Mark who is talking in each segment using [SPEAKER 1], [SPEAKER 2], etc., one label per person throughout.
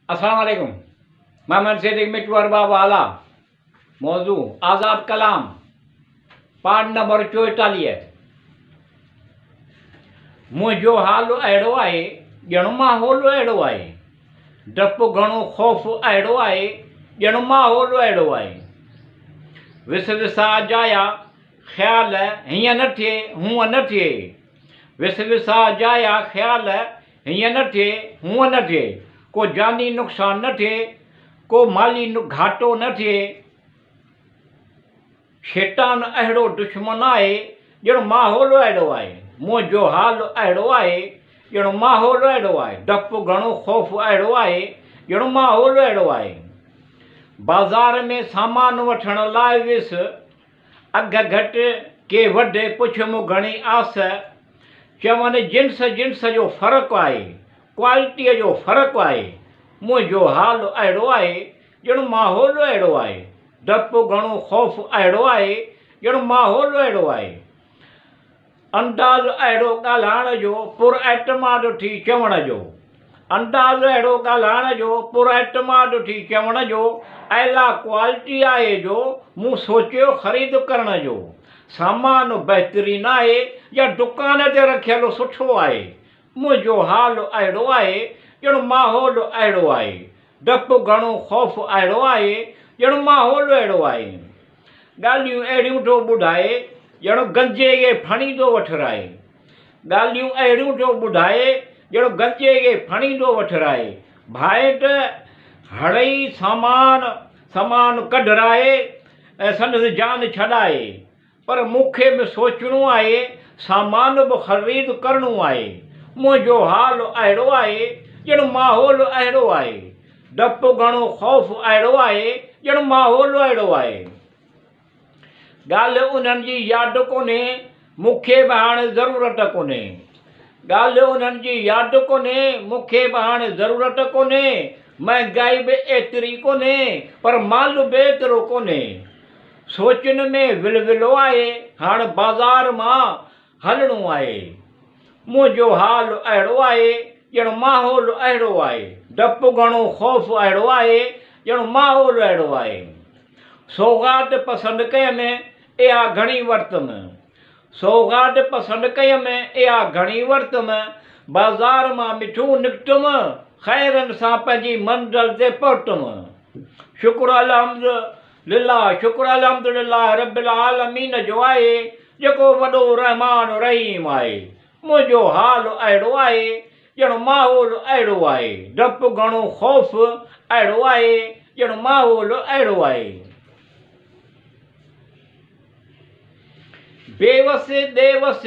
[SPEAKER 1] अस्सलाम वालेकुम। मोहम्मद सिद्दीक मिठू अरबाब वाला मौजू आज़ाद कलाम पाठ नंबर 44। मुझो हाल अड़ो है जण माहौल अड़ो है, डप घणो खौफ़ अड़ो है जण माहौल अड़ो है। विस विसा जाया ख़्याल हीअं न थिए हूअं न थिए, विस विसा जाया ख़्याल हीअं न थिए हूअं न थिए। को जानी नुक़सान न थिए, को माली घाटो न थिए। शैतान अहिड़ो दुश्मन आहे ॼण माहौल अहिड़ो आहे। मुंहिंजो हाल अहिड़ो आहे ॼण माहौल अहिड़ो आहे, डपु घणो ख़ौफ़ अहिड़ो आहे ॼण माहौल अहिड़ो आहे। बाज़ार में सामान वठण लाइ वियुसि, अघ घटि के वढे पुछ मूं घणी आस। चवनि जिन्स जो फ़र्क़ु आहे, क्वालिटीअ जो फ़र्क़ु आहे। मुंहिंजो हाल अहिड़ो आहे ॼण माहौल अहिड़ो आहे, डपु घणो ख़ौफ़ अहिड़ो आहे ॼण माहौल अहिड़ो आहे। अंदाज़ अहिड़ो ॻाल्हाइण जो पुर एतमाद थी चवण जो, अंदाज़ अहिड़ो ॻाल्हाइण जो पुर एतमाद थी चवण जो। अहिड़ा क्वालिटी आहे जो मूं सोचियो ख़रीद करण जो। सामान बहितरीनु आहे या दुकान ते रखियलु सुठो आहे। मुंहिंजो हाल अहिड़ो आहे ॼण माहौल अहिड़ो आहे, डपु घणो ख़ौफ़ अहिड़ो आहे ॼण माहौल अहिड़ो आहे। ॻाल्हियूं अहिड़ियूं थो ॿुधाए ॼण गंजे खे फणींदो वठराए, ॻाल्हियूं अहिड़ियूं थो ॿुधाए ॼण गंजे खे फणींदो वठराए। भाइट हड़ई सामान कढराए ऐं संदसि जान छॾाए, पर मूंखे बि सोचणो आहे, सामान बि ख़रीद करणो आहे। मुंहिंजो हाल अहिड़ो आहे ॼण माहौल अहिड़ो आहे, डपु घणो ख़ौफ़ अहिड़ो आहे ॼण माहौल अहिड़ो आहे। ॻाल्हि उन्हनि जी यादि कोन्हे, मूंखे बि हाणे ज़रूरत कोन्हे। ॻाल्हि उन्हनि जी यादि कोन्हे, मूंखे बि हाणे ज़रूरत कोन्हे। महांगाई बि एतिरी कोन्हे, पर माल बि एतिरो कोन्हे। सोचनि में विलविलो आहे, हाणे बाज़ार मां हलणो आहे। मुंहिंजो हाल अहिड़ो आहे ॼण माहौल अहिड़ो आहे, डपु घणो ख़ौफ़ अहिड़ो आहे ॼण माहौल अहिड़ो आहे। सौगात पसंदि कयमि इहा घणी वरितमि, सौगात पसंदि कयमि इहा घणी वरितमि। बाज़ार मां मिठू निकितमि, ख़ैरनि सां पंहिंजी मंज़िल ते पहुतमि। शुक्र अल्हम्दुलिल्लाह, शुक्र अल्हम्दुलिल्लाह रब्बिल आलमीन जो आहे, जेको वॾो रहमान रहीम आहे। मुंहिंजो हाल अहिड़ो आहे ॼण माहौल अहिड़ो आहे, डपु घणो ख़ौफ़ अहिड़ो आहे ॼण माहौल अहिड़ो आहे। बेवस देवस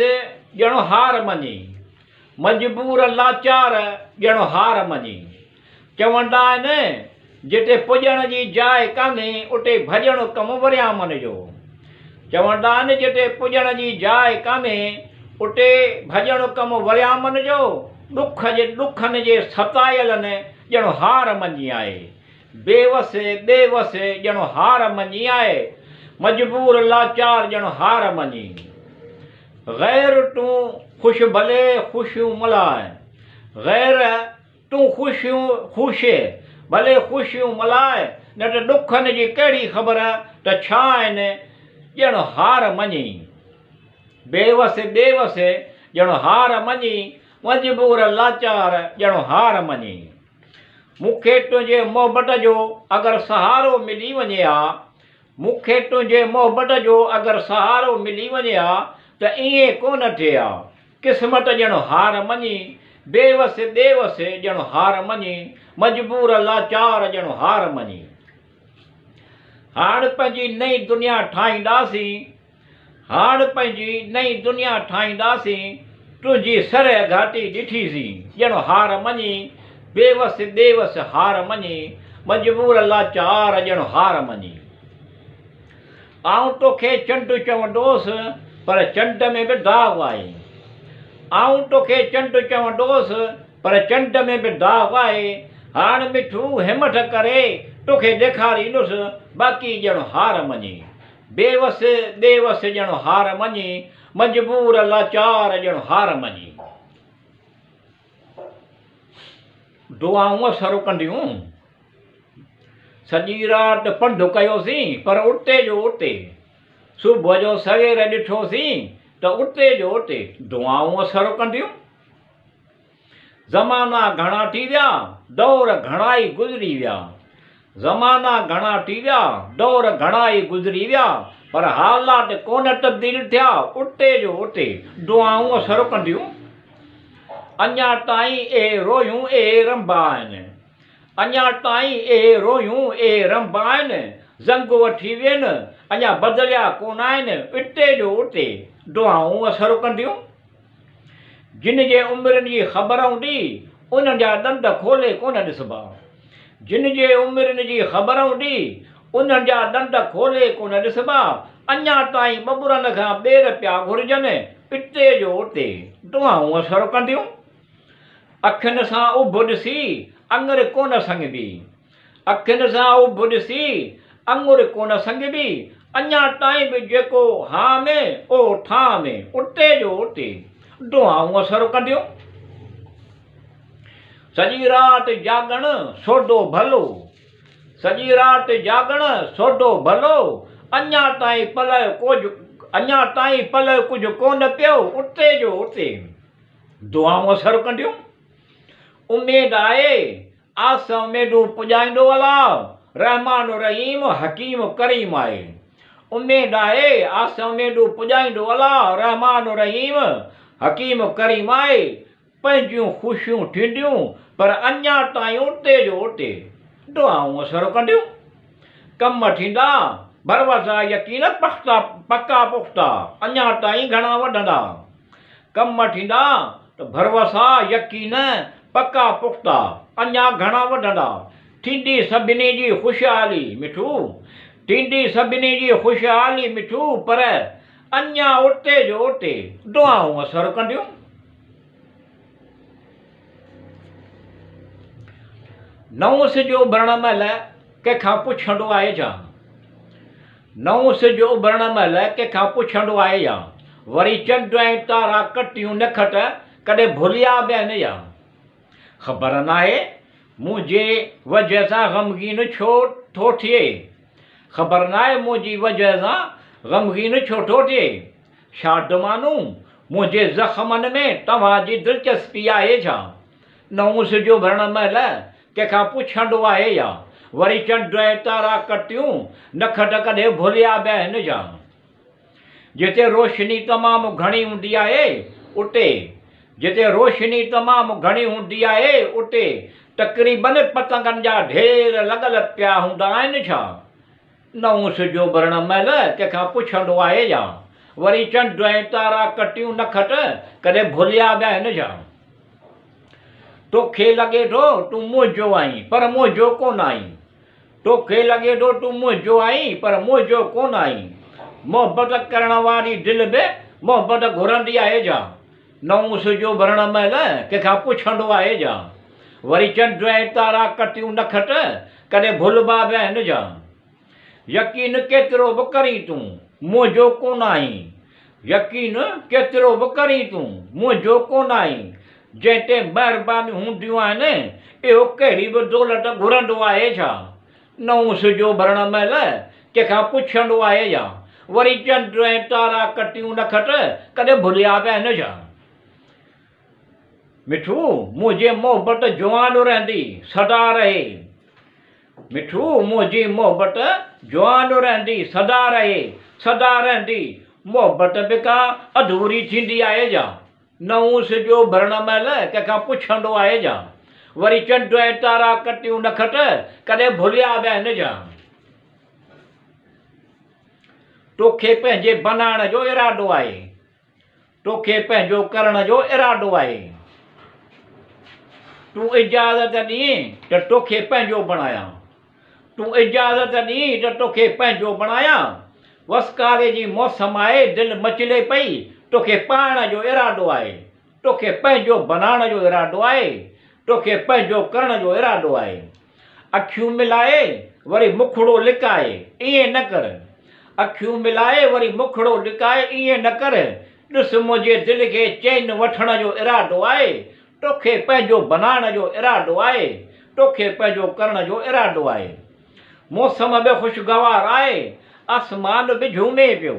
[SPEAKER 1] ॼण हार मञी, मजबूर लाचार ॼण हार मञी। चवंदा आहिनि जिते पुॼण जी जाइ कान्हे उते भॼणु कमु वरियामनि जो। चवंदा आहिनि जिते पुॼण जी जाइ कान्हे उते भॼणु कमु वरियामनि जो। ॾुखनि जे सतायलनि ॼण हार मञी आहे, बेवस देवस ॼण हार मञी आहे, मजबूर लाचार ॼण हार मञी। ग़ैर तूं ख़ुशि भले ख़ुशियूं मल्हाए, ग़ैर तूं ख़ुशि भले ख़ुशियूं मल्हाए, न त ॾुखनि जी कहिड़ी ख़बर त छा आहिनि ॼण हार मञी। बेवस देवस ॼण हार मञी, मजबूर लाचार ॼण हार मञी। मूंखे तुंहिंजे मोहबत जो अगरि सहारो मिली वञे हा, मूंखे तुंहिंजे मोहबत जो अगरि सहारो मिली वञे हा त ईअं कोन थिए हा। क़िस्मत ॼण हार मञी, बेवस देवस ॼण हार मञी, मजबूर लाचार ॼण हार मञी। हाणे पंहिंजी नई दुनिया ठाहींदासीं, हाणे पंहिंजी नई दुनिया ठाहींदासीं, तुंहिंजी सर घाटी ॾिठीसीं ॼण हार मञी, बेवस देवस हार मञी, मजबूर लाचार ॼण हार मञी। आऊं तोखे चंड चवंदोसि पर चंड में बि दाग़ आहे, आऊं तोखे चंड चवंदोसि पर चंड में बि दाग़ आहे। हाणे मिठू हिमथ करे तोखे ॾेखारींदुसि, बाक़ी ॼण हार मञी। बेवस देवस ॼण हार मञी, मजबूर लाचार ॼण हार मञी। दुआऊं असरु कंदियूं। सॼी राति पंधु कयोसीं पर उते जो उते, सुबुह जो सवेर ॾिठोसीं त उते जो उते दुआऊं असरु कंदियूं। ज़माना घणा थी विया, दौर घणा ई गुज़री विया। ज़माना घणा थी विया, दौर घणा ई गुज़री विया, पर हालात कोन तब्दील थिया, उते जो उते दुआऊं असरु कंदियूं। अञा ताईं ए रोयूं ए रंबा आहिनि, अञा ताईं ए रोयूं ए रंबा आहिनि। ज़ंग वठी वियनि अञा बदिलिया कोन आहिनि, उते जो उते दुआऊं असरु कंदियूं। जिन जे उमिरिन जी ख़बर हूंदी उन्हनि जा ॾंद खोले कोन ॾिसबा, जिन जे उमिरिन जी ख़बर हूंदी उन्हनि जा ॾंद खोले कोन ॾिसबा। अञा ताईं बबुरनि खां ॿेर पिया घुरिजनि, उते जो उते दुआऊं असरु कंदियूं। अखियुनि सां उभ ॾिसी अङुर कोन संगबी, अखियुनि सां उभ ॾिसी अङुर कोन संगबी। अञा ताईं बि जेको हा में ओ ठा में, उते जो उते दुआऊं असरु कंदियूं। सॼी राति जागण सोडो भलो, सॼी राति जागण सोडो भलो। अञा ताईं पल कुझु कोन पियो, उते जो उते दुआऊं असरु कंदियूं। उमेद आहे आस उमेदूं पुॼाईंदो अला, रहमान रहीम हकीम करीम आहे। उमेद आहे आस उमेदूं पुॼाईंदो अला, रहमान रहीम हकीम करीम आहे। पंहिंजियूं ख़ुशियूं थींदियूं पर अञा ताईं उते जो उते दुआऊं असरु कंदियूं। कम थींदा भरवसा यकीन पक्का पुख्ता, अञा ताईं घणा वधंदा। कम थींदा त भरवसा यकीन पक्का पुख्ता, अञा घणा वधंदा। थींदी सभिनी जी ख़ुशहाली मिठू, थींदी सभिनी जी ख़ुशहाली मिठू, पर अञा उते जो उते दुआऊं असरु कंदियूं। नओं सिज उभरण महिल कंहिंखां पुछंदो आहे छा, नओं सिज उभरण महिल कंहिंखां पुछंदो आहे या, वरी चंड ऐं तारा कटियूं नखट कॾहिं भुलिया बि आहिनि या। ख़बर नाहे मुंहिंजे वजह सां ग़मगीन छो थो थिए, ख़बर नाहे मुंहिंजी वजह सां ग़मगीन छो थो थिए। शादमानू मुंहिंजे ज़ख़्मनि में तव्हांजी दिलचस्पी आहे छा। नओं सिज उभरण महिल कंहिंखां पुछंदो आहे या, वरी चंड ऐं तारा कटियूं नखट कॾहिं भुलिया बि आहिनि छा। जिते रोशनी तमामु घणी हूंदी आहे उते, जिते रोशनी तमामु घणी हूंदी आहे उते तक़रीबन पतंगनि जा ढेर लॻल पिया हूंदा आहिनि छा। नओं सिज उभरण महिल कंहिंखां पुछंदो आहे या, वरी चंड ऐं तारा कटियूं नखट कॾहिं भुलिया बि आहिनि छा। तोखे लॻे थो तूं मुंहिंजो आहीं पर मुंहिंजो कोन आहीं, तोखे लॻे थो तूं मुंहिंजो आहीं पर मुंहिंजो कोन आहीं। मोहबत करण वारी दिलि बि मोहबत घुरंदी आहे छा। नओं सिज उभरण महिल कंहिंखां पुछंदो आहे छा, वरी चंड ऐं तारा कटियूं नखट कॾहिं भुलिबा बि आहिनि छा। यकीन केतिरो बि करीं तूं मुंहिंजो कोन आहीं, यकीन केतिरो बि करीं तूं मुंहिंजो कोन आहीं। जंहिं ते महिरबानियूं हूंदियूं आहिनि इहो कहिड़ी बि दौलत घुरंदो आहे छा। नओं सिज उभरण महिल कंहिंखां पुछंदो आहे या, वरी चंड ऐं तारा कटियूं नखट कॾहिं भुलिया बि आहिनि छा। मिठू मुंहिंजी मोहबत जवान रहंदी सदा रहे, मिठू मुंहिंजी मोहबत जवान रहंदी सदा रहे, सदा रहंदी। मोहबत बि का अधूरी थींदी आहे छा। नओं सिज उभरण महिल कंहिंखां पुछंदो आहे छा, वरी चंड ऐं तारा कटियूं नखट कॾहिं भुलिया बि आहिनि छा। तोखे पंहिंजे बनाइण जो इरादो आहे, तोखे पंहिंजो करण जो इरादो आहे। तूं इजाज़त ॾीं त तोखे पंहिंजो बणायां, तूं इजाज़त ॾीं त तोखे पंहिंजो बणायां। वसकारे जी मौसम आहे दिलि मचले पई, तोखे पाइण जो इरादो आहे, तोखे पंहिंजो बनाइण जो इरादो आहे, तोखे पंहिंजो करण जो इरादो आहे। अखियूं मिलाए वरी मुखड़ो लिकाए ईअं न कर, अखियूं मिलाए वरी मुखड़ो लिकाए ईअं न कर। ॾिस मुंहिंजे दिलि खे चैन वठण जो इरादो आहे, तोखे पंहिंजो बनाइण जो इरादो आहे, तोखे पंहिंजो करण जो इरादो आहे। मौसम बि ख़ुशगवार आहे, आसमान बि झूमे पियो।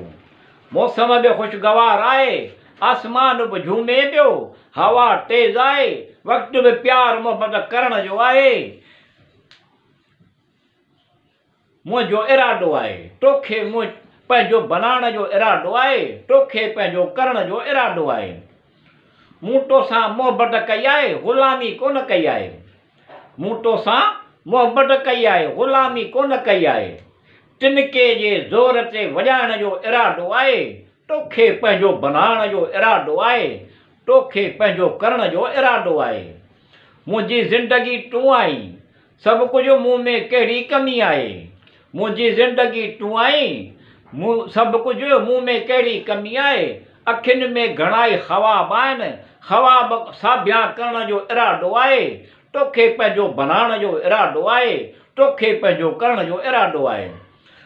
[SPEAKER 1] मौसम बि ख़ुशगवार आहे, आसमान बि झूमे पियो। हवा तेज़ आहे, वक़्तु बि प्यार मोहबत करण जो आहे। मुंहिंजो इरादो आहे, तोखे पंहिंजो बनाइण जो इरादो आहे, तोखे पंहिंजो करण जो इरादो आहे। मूं तोसां मोहबत कई आहे, ग़ुलामी कोन कई आहे। मूं तोसां मोहबत कई आहे, ग़ुलामी कोन कई आहे। तिनके जे ज़ोर ते वॼाइण जो इरादो आहे, तोखे पंहिंजो बनाइण जो इरादो आहे, तोखे पंहिंजो करण जो इरादो आहे। मुंहिंजी ज़िंदगी तूं आहीं, सभु कुझु मूं में कहिड़ी कमी आहे। मुंहिंजी ज़िंदगी तूं आहीं, सभु कुझु मूं में कहिड़ी कमी आहे। अखियुनि में घणाई ख़्वाब आहिनि, ख़्वाब साबिया करण जो इरादो आहे, तोखे पंहिंजो बनाइण जो इरादो आहे, तोखे पंहिंजो करण जो इरादो आहे।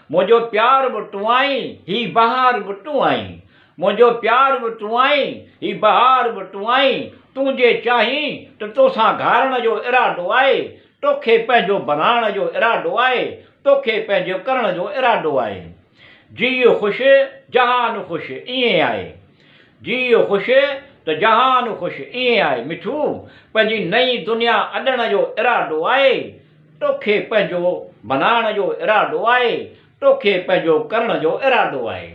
[SPEAKER 1] मुंहिंजो प्यार बि तूं आहीं, ही बहार बि तूं आहीं। मुंहिंजो प्यार बि तूं आहीं, ही बहार बि तूं आहीं। तूं जे चाहीं त तोसां घारण जो इरादो आहे, तोखे पंहिंजो बनाइण जो इरादो आहे, तोखे पंहिंजो करण जो इरादो आहे। जीउ ख़ुशि जहान ख़ुशि, ईअं आहे। जीउ ख़ुशि त जहान ख़ुशि, ईअं आहे। मिठू पंहिंजी नई दुनिया अॾण जो इरादो आहे, तोखे पंहिंजो बनाइण जो इरादो आहे, तोखे पंहिंजो करण जो इरादो आहे।